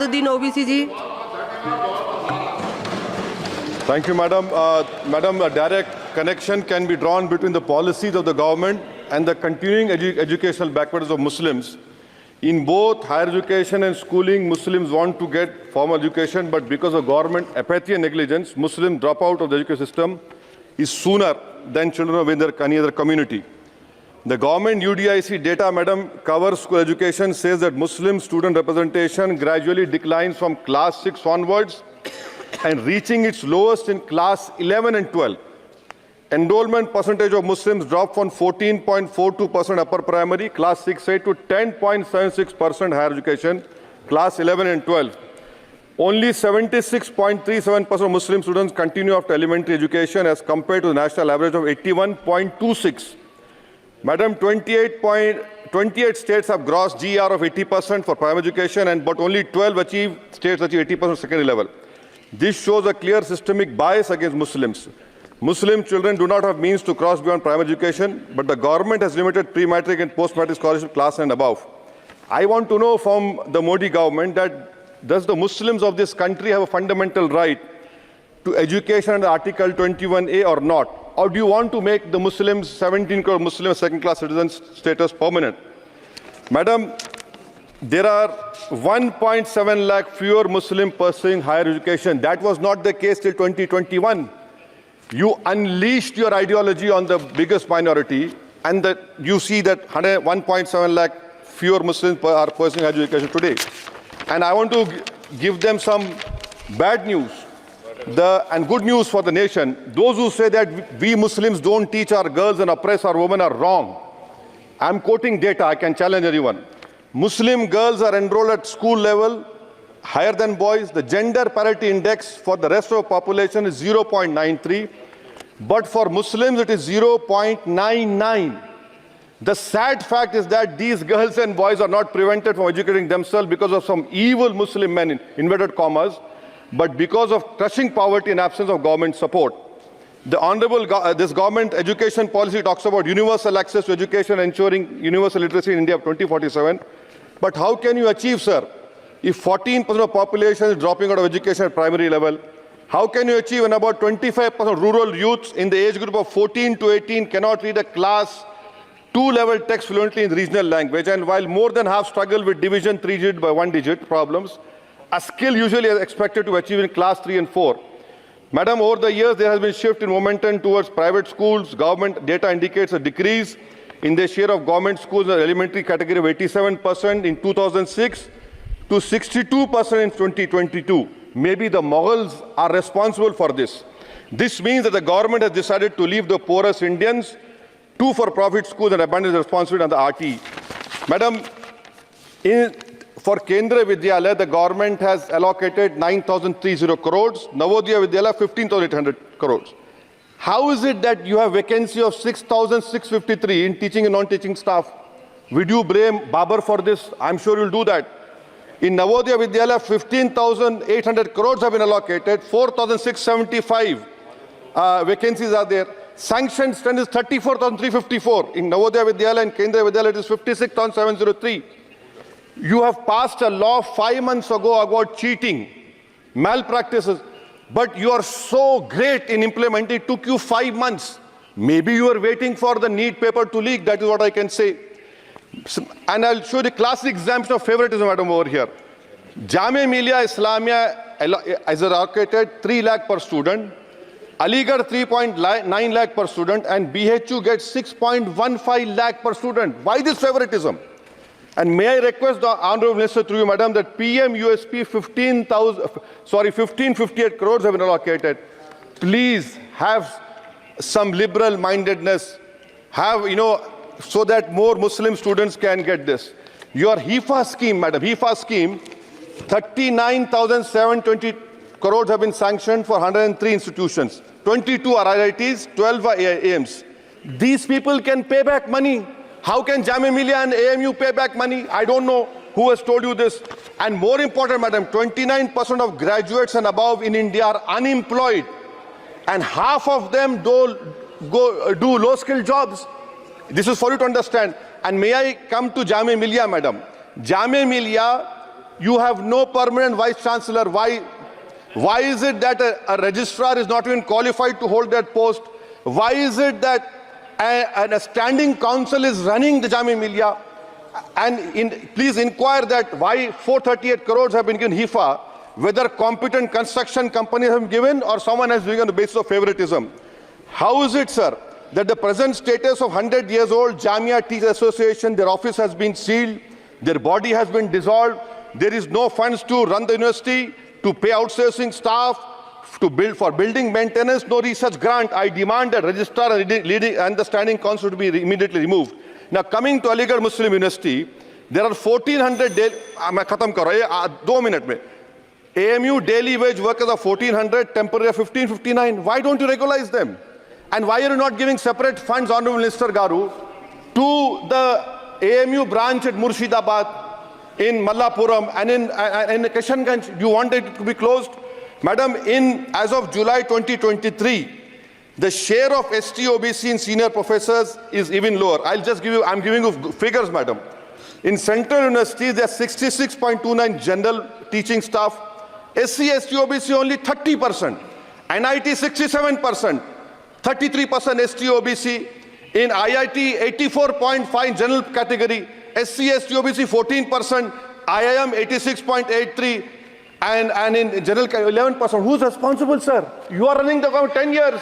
Asaduddin Owaisi ji. Thank you, Madam. Madam, a direct connection can be drawn between the policies of the government and the continuing educational backwardness of Muslims. In both higher education and schooling, Muslims want to get formal education, but because of government apathy and negligence, Muslims drop out of the education system is sooner than children of any other community. The government UDIC data, Madam, covers school education, says that Muslim student representation gradually declines from class 6 onwards and reaching its lowest in class 11 and 12. Enrollment percentage of Muslims dropped from 14.42% upper primary, class 6A to 10.76% higher education, class 11 and 12. Only 76.37% of Muslim students continue after elementary education as compared to the national average of 81.26%. Madam, 28 states have gross GR of 80% for primary education, but only 12 states achieve 80% secondary level. This shows a clear systemic bias against Muslims. Muslim children do not have means to cross beyond primary education, but the government has limited pre-matric and post-matric scholarship class and above. I want to know from the Modi government that does the Muslims of this country have a fundamental right to education under Article 21A or not? Or do you want to make the Muslims, 17 crore Muslim second-class citizens status permanent? Madam, there are 1.7 lakh fewer Muslims pursuing higher education. That was not the case till 2021. You unleashed your ideology on the biggest minority, and you see that 1.7 lakh fewer Muslims are pursuing higher education today. And I want to give them some bad news. And good news for the nation. Those who say that we Muslims don't teach our girls and oppress our women are wrong. I'm quoting data. I can challenge anyone. Muslim girls are enrolled at school level higher than boys. The gender parity index for the rest of the population is 0.93. But for Muslims, it is 0.99. The sad fact is that these girls and boys are not prevented from educating themselves because of some evil Muslim men, in inverted commas, but because of crushing poverty and absence of government support. This government education policy talks about universal access to education, ensuring universal literacy in India of 2047. But how can you achieve, sir, if 14% of the population is dropping out of education at primary level? How can you achieve when about 25% of rural youths in the age group of 14 to 18 cannot read a class 2 level text fluently in regional language? And while more than half struggle with division 3-digit by 1-digit problems, a skill usually is expected to achieve in class 3 and 4. Madam, over the years, there has been a shift in momentum towards private schools. Government data indicates a decrease in the share of government schools in the elementary category of 87% in 2006 to 62% in 2022. Maybe the Mughals are responsible for this. This means that the government has decided to leave the poorest Indians to for-profit schools and abandon the responsibility on the RT. Madam, for Kendra Vidyalaya, the government has allocated 9,030 crores, Navodaya Vidyalaya 15,800 crores. How is it that you have vacancy of 6,653 in teaching and non-teaching staff? Would you blame Babar for this? I'm sure you'll do that. In Navodaya Vidyalaya, 15,800 crores have been allocated, 4,675 vacancies are there. Sanctioned strength is 34,354. In Navodaya Vidyalaya and Kendra Vidyalaya, it is 56,703. You have passed a law 5 months ago about cheating, malpractices, but you are so great in implementing. It took you 5 months. Maybe you are waiting for the NEET paper to leak. That is what I can say. And I'll show the classic example of favoritism, madam, over here. Jamia Millia Islamia is allocated 3 lakh per student, Aligarh 3.9 lakh per student, and BHU gets 6.15 lakh per student. Why this favoritism? And may I request the Honorable Minister through you, Madam, that PM USP 1558 crores have been allocated. Please have some liberal mindedness, so that more Muslim students can get this. Your HIFA scheme, Madam, HIFA scheme, 39,720 crores have been sanctioned for 103 institutions. 22 are IITs, 12 are AIMs. These people can pay back money. How can Jamia Millia and AMU pay back money? I don't know who has told you this. And more important, madam, 29% of graduates and above in India are unemployed. And half of them do low-skilled jobs. This is for you to understand. And may I come to Jamia Millia, madam. Jamia Millia You have no permanent vice chancellor. Why is it that a registrar is not even qualified to hold that post? Why is it that a standing council is running the Jamia Millia? And please inquire that why 438 crores have been given HIFA, whether competent construction companies have been given or someone has given on the basis of favoritism. How is it, sir, that the present status of 100 years old Jamia Teachers Association, their office has been sealed, their body has been dissolved, there is no funds to run the university, to pay outsourcing staff, to build for building maintenance, no research grant. I demand that registrar and the standing council to be immediately removed. Now, coming to Aligarh Muslim University, there are 1,400 AMU daily wage workers are 1,400, temporary 1,559. Why don't you regularize them? And why are you not giving separate funds, Honorable Minister Garu, to the AMU branch at Murshidabad, in Mallapuram and in Kishanganj? Do you want it to be closed? Madam, as of July 2023, the share of ST-OBC in senior professors is even lower. I'm giving you figures, madam. In Central University, there are 66.29 general teaching staff. SC, ST-OBC only 30%. NIT 67%. 33% ST-OBC. In IIT, 84.5 general category. SC, ST-OBC 14%. IIM 86.83%. And in general 11%. Who's responsible, sir? You are running the government 10 years.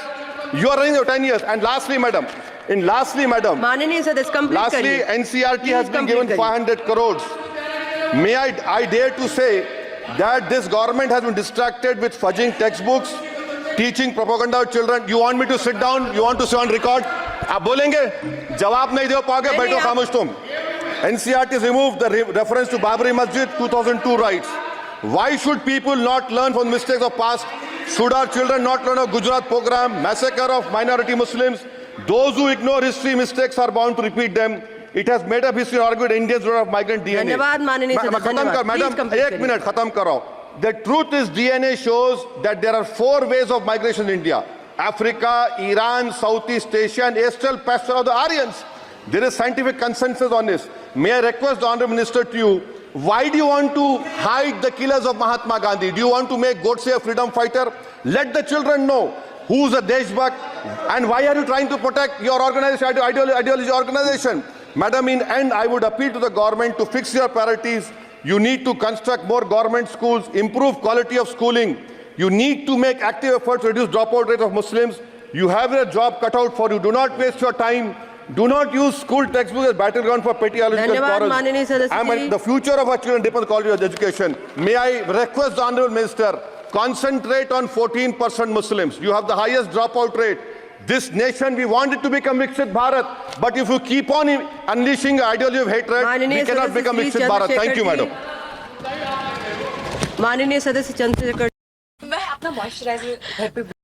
You are running the 10 years. And lastly, madam. Mananiya sir, this complete. Lastly, NCRT has been given 500 crores. May I dare to say that this government has been distracted with fudging textbooks, teaching propaganda to children. You want me to sit down? You want to sit on record? आप बोलेंगे? जवाब नहीं दे पाओगे, बैठो खामोश तुम. NCRT has removed the reference to Babri Masjid 2002 rights. Why should people not learn from the mistakes of past? Should our children not learn of Gujarat program, massacre of minority Muslims? Those who ignore history mistakes are bound to repeat them. It has made up history argued Indians don't have migrant DNA. धन्यवाद माननीय सदस्य. Madam, 1 minute, khatam karo. The truth is DNA shows that there are 4 ways of migration in India. Africa, Iran, Southeast Asia and Astral pasture of the Aryans. There is scientific consensus on this. May I request the Honourable Minister to you, why do you want to hide the killers of Mahatma Gandhi? Do you want to make Godse a freedom fighter? Let the children know who's a Deshbhakt and why are you trying to protect your organization, ideology organization? Madam, in end, I would appeal to the government to fix your priorities. You need to construct more government schools, improve quality of schooling. You need to make active efforts to reduce dropout rate of Muslims. You have a job cut out for you. Do not waste your time. Do not use school textbooks as battleground for petty ideological quarrels. The future of our children depends on the quality of education. May I request the Honourable Minister, concentrate on 14% Muslims. You have the highest dropout rate. This nation, we want it to become Viksit Bharat. But if you keep on unleashing ideology of hatred, we cannot become Viksit Bharat. Thank you, madam. माननीय सदस्य चंद्रशेखर. मैं अपना moisturiser घर पे